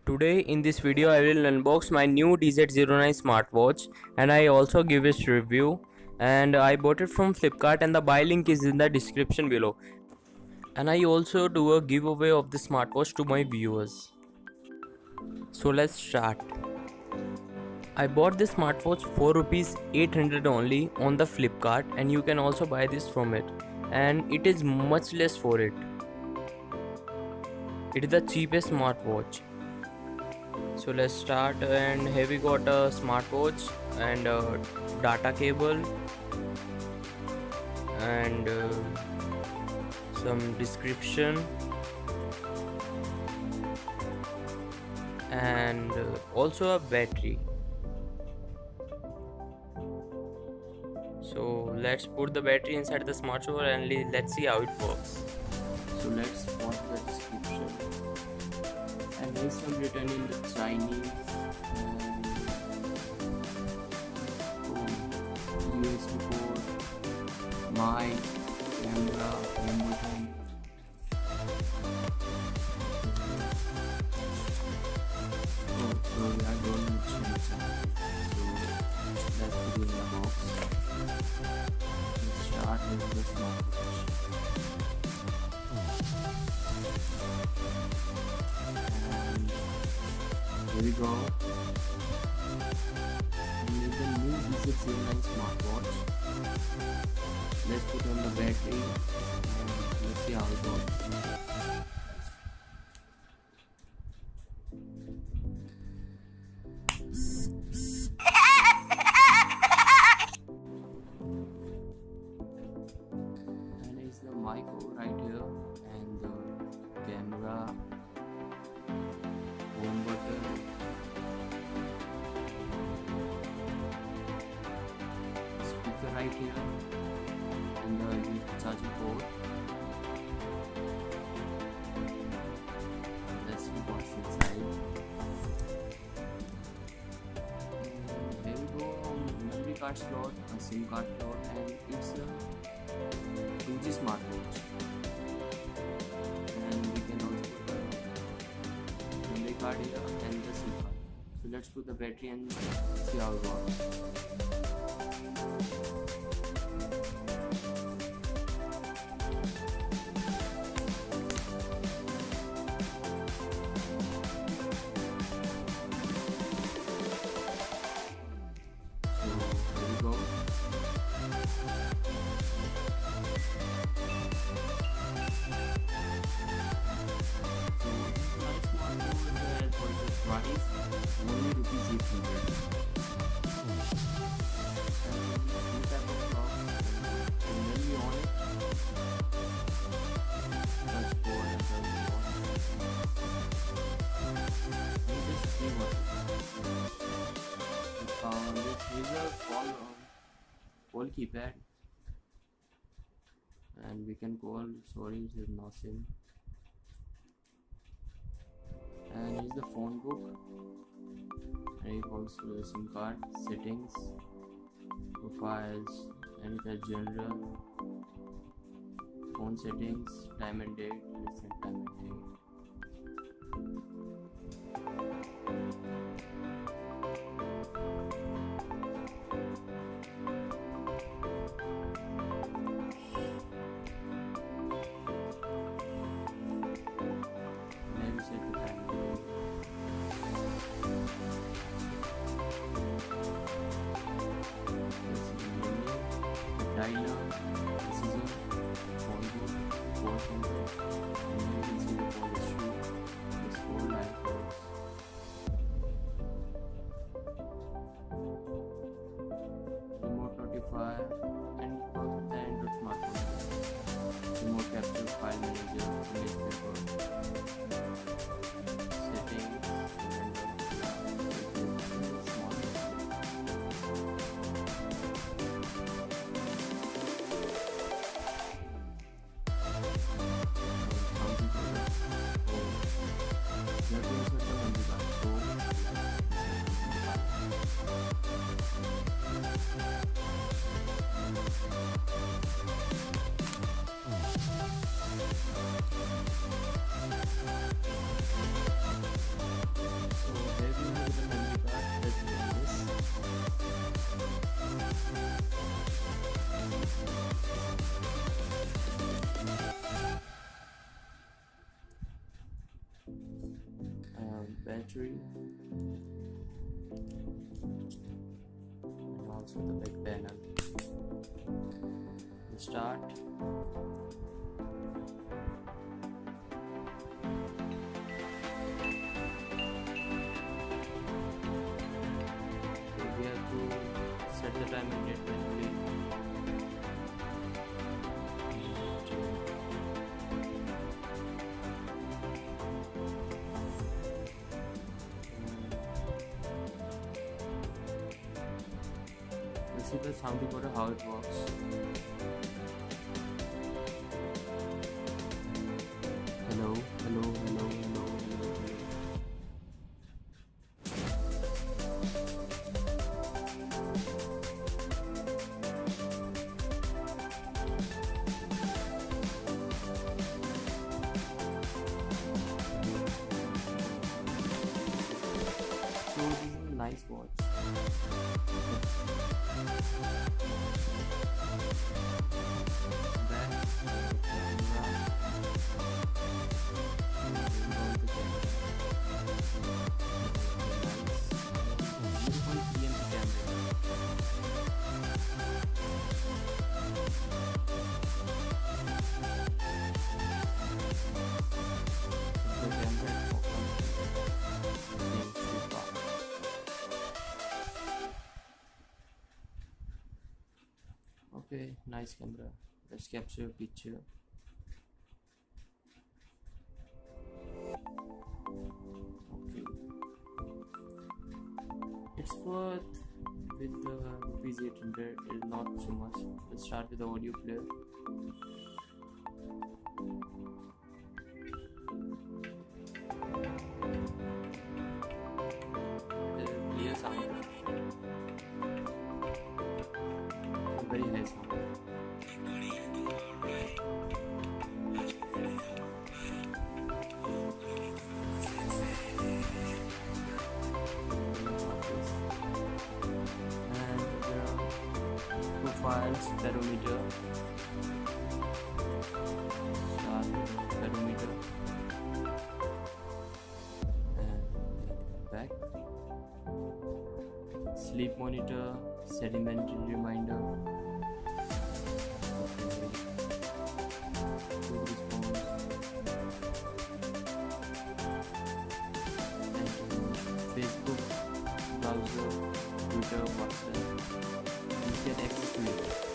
Today in this video I will unbox my new DZ09 smartwatch and I also give its review, and I bought it from Flipkart and the buy link is in the description below. And I also do a giveaway of the smartwatch to my viewers. So let's start. I bought this smartwatch for rupees 800 only on the Flipkart, and you can also buy this from it, and it is much less for it. It is the cheapest smartwatch. So let's start, and here we got a smartwatch and a data cable and some description and also a battery. So let's put the battery inside the smartwatch and let's see how it works. So let's watch the description, and there is some written in the Chinese and USB port, my camera, home button. So we are going to change that. So let's put it in the box. Let's start with the smartwatch. Here we go. And with the new DZ09 smartwatch, let's put on the battery and let's see how it works. And it's the mic right here, and the camera, home button, speaker right here, and the USB charging port. Let's see what's inside. And there we go, memory card slot, a SIM card slot, and it's a 2G smartwatch. And we can also put the memory card here and the SIM card. So let's put the battery and see how it works. Price only rupees 800. And when we on it, touch forward and turn it on. And this is this is a call keypad, and we can call. Sorry, it is no SIM. And here's the phone book, and it also the SIM card, settings, profiles, and it has general, phone settings, time and date, recent time and date. Let me set the time. Dialer, precision, phone book, call center, and then you can see the call history, the score, live calls. Remote notifier, and both the Android smartphone. Remote capture, file manager, image paper, settings, battery, and also the back panel. Let's start. We have to set the time and date manually. Let's see the sound recorder, how it works. Hello, hello, hello, hello, hello, hello. So this is a nice watch. Okay, nice camera. Let's capture a picture. Okay, it's worth with the rupees 800. It's not so much. Let's start with the audio player. Clear sound, very high sound. Profiles, pedometer, pedometer, and back, sleep monitor, sedimentary reminder, food response, and Facebook, browser, Twitter, WhatsApp. You get access to it.